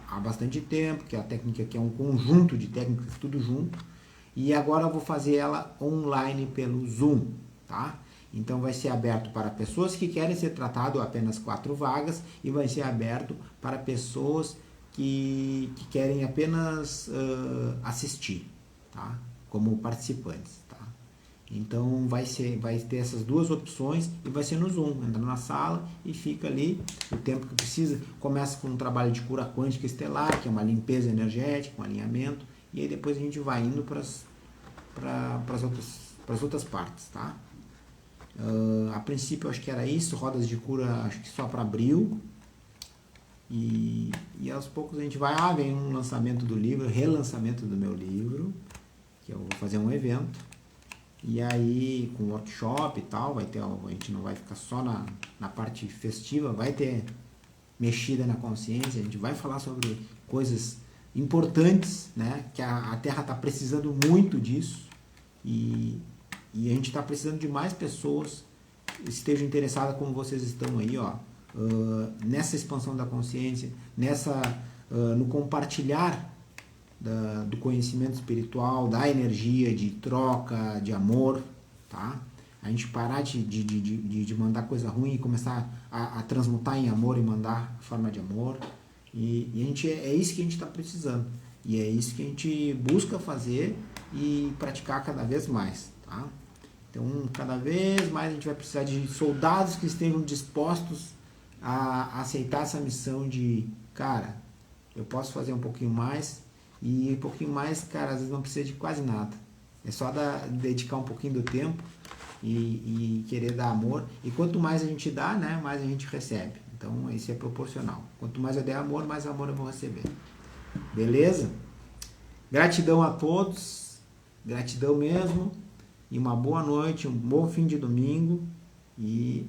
há bastante tempo, que é a técnica que é um conjunto de técnicas, tudo junto. E agora eu vou fazer ela online pelo Zoom, tá? Então vai ser aberto para pessoas que querem ser tratado, apenas 4 vagas, e vai ser aberto para pessoas que querem apenas assistir, tá? Como participantes, tá? Então vai ter essas duas opções e vai ser no Zoom. Entra na sala e fica ali o tempo que precisa. Começa com um trabalho de cura quântica estelar, que é uma limpeza energética, um alinhamento, e aí depois a gente vai indo para as outras partes, tá? A princípio eu acho que era isso, rodas de cura acho que só para abril. E aos poucos a gente vai, vem um lançamento do livro, relançamento do meu livro, que eu vou fazer um evento. E aí, com workshop e tal, a gente não vai ficar só na parte festiva, vai ter mexida na consciência, a gente vai falar sobre coisas importantes, né? Que a Terra está precisando muito disso e a gente está precisando de mais pessoas que estejam interessadas como vocês estão aí, ó, nessa expansão da consciência, no compartilhar do conhecimento espiritual, da energia, de troca, de amor, tá? A gente parar de mandar coisa ruim e começar a transmutar em amor e mandar forma de amor. E a gente, é isso que a gente está precisando. E é isso que a gente busca fazer e praticar cada vez mais, tá? Então, cada vez mais a gente vai precisar de soldados que estejam dispostos a aceitar essa missão de, cara, eu posso fazer um pouquinho mais. E um pouquinho mais, cara, às vezes não precisa de quase nada. É só dedicar um pouquinho do tempo e querer dar amor. E quanto mais a gente dá, né, mais a gente recebe. Então, isso é proporcional. Quanto mais eu der amor, mais amor eu vou receber. Beleza? Gratidão a todos. Gratidão mesmo. E uma boa noite, um bom fim de domingo. E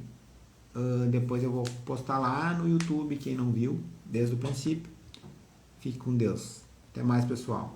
depois eu vou postar lá no YouTube, quem não viu, desde o princípio. Fique com Deus. Até mais, pessoal.